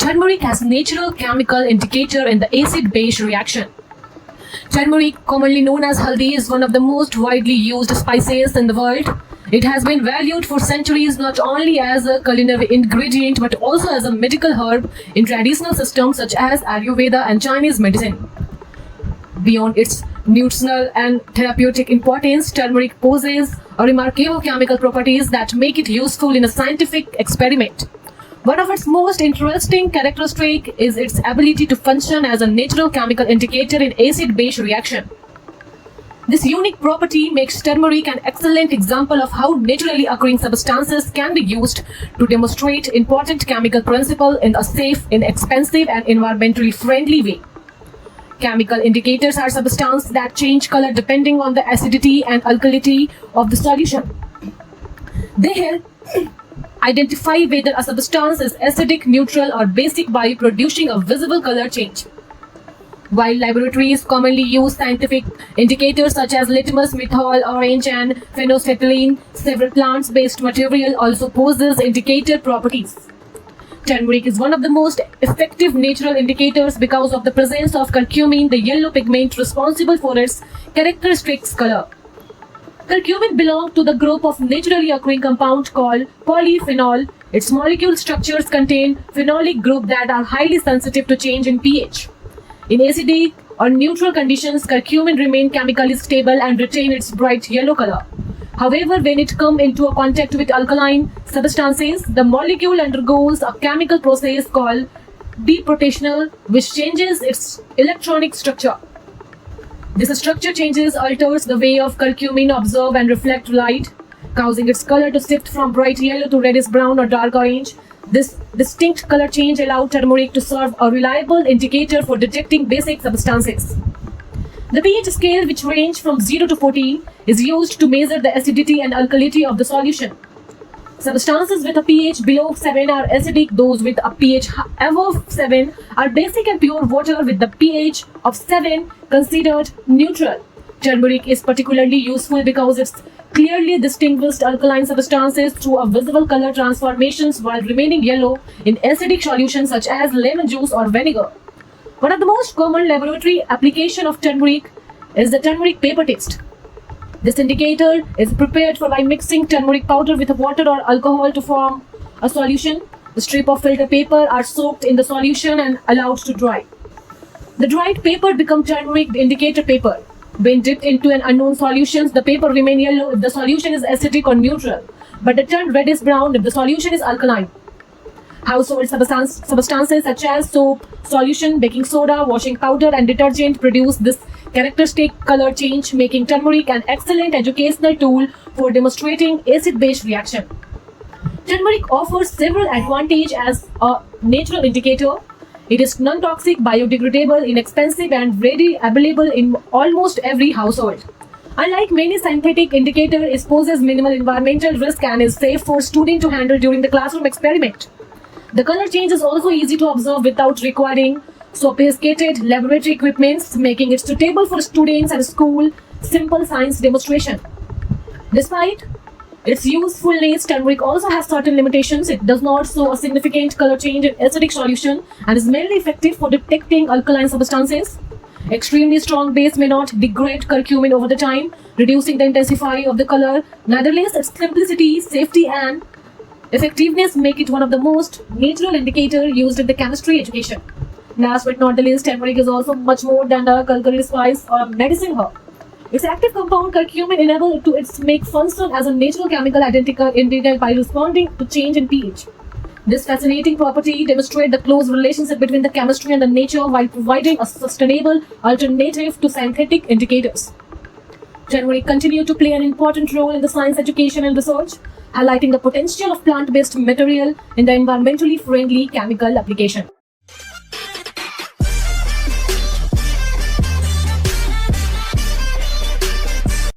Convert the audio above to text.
Turmeric as natural chemical indicator in the acid-base reaction. Turmeric, commonly known as haldi, is one of the most widely used spices in the world. It has been valued for centuries not only as a culinary ingredient but also as a medical herb in traditional systems such as Ayurveda and Chinese medicine. Beyond its nutritional and therapeutic importance, turmeric possesses remarkable chemical properties that make it useful in a scientific experiment. One of its most interesting characteristics is its ability to function as a natural chemical indicator in acid-base reaction. This unique property makes turmeric an excellent example of how naturally occurring substances can be used to demonstrate important chemical principles in a safe, inexpensive, and environmentally friendly way. Chemical indicators are substances that change color depending on the acidity and alkalinity of the solution. They help identify whether a substance is acidic, neutral, or basic by producing a visible color change. While laboratories commonly use scientific indicators such as litmus, methyl, orange, and phenolphthalein, several plant-based material also possess indicator properties. Turmeric is one of the most effective natural indicators because of the presence of curcumin, the yellow pigment responsible for its characteristic color. Curcumin belongs to the group of naturally occurring compounds called polyphenol. Its molecule structures contain phenolic groups that are highly sensitive to change in pH. In acidic or neutral conditions, curcumin remains chemically stable and retains its bright yellow color. However, when it comes into a contact with alkaline substances, the molecule undergoes a chemical process called deprotonation, which changes its electronic structure. This structure changes alters the way of curcumin absorb and reflect light, causing its color to shift from bright yellow to reddish brown or dark orange. This distinct color change allows turmeric to serve a reliable indicator for detecting basic substances. The pH scale, which ranges from 0 to 14, is used to measure the acidity and alkalinity of the solution. Substances with a pH below 7 are acidic, those with a pH above 7 are basic, and pure water with the pH of 7 considered neutral. Turmeric is particularly useful because it clearly distinguishes alkaline substances through a visible color transformations while remaining yellow in acidic solutions such as lemon juice or vinegar. One of the most common laboratory applications of turmeric is the turmeric paper test. This indicator is prepared by mixing turmeric powder with water or alcohol to form a solution. The strips of filter paper are soaked in the solution and allowed to dry. The dried paper becomes turmeric indicator paper. When dipped into an unknown solution, the paper remains yellow if the solution is acidic or neutral, but it turns reddish brown if the solution is alkaline. Household substances such as soap, solution, baking soda, washing powder, and detergent produce this characteristic color change, making turmeric an excellent educational tool for demonstrating acid-base reaction. Turmeric offers several advantages as a natural indicator. It is non-toxic, biodegradable, inexpensive, and readily available in almost every household. Unlike many synthetic indicators, it poses minimal environmental risk and is safe for students to handle during the classroom experiment. The color change is also easy to observe without requiring sophisticated laboratory equipment, making it suitable for students and school simple science demonstration. Despite its usefulness, turmeric also has certain limitations. It does not show a significant color change in acidic solution and is mainly effective for detecting alkaline substances. Extremely strong base may not degrade curcumin over the time, reducing the intensity of the color. Nevertheless, its simplicity, safety, and effectiveness make it one of the most natural indicators used in the chemistry education. Last but not the least, turmeric is also much more than a culinary spice or medicine herb. Its active compound curcumin enables it to make function as a natural chemical ingredient by responding to change in pH. This fascinating property demonstrates the close relationship between the chemistry and the nature while providing a sustainable alternative to synthetic indicators. Turmeric continues to play an important role in the science education and research, highlighting the potential of plant-based material in the environmentally friendly chemical application.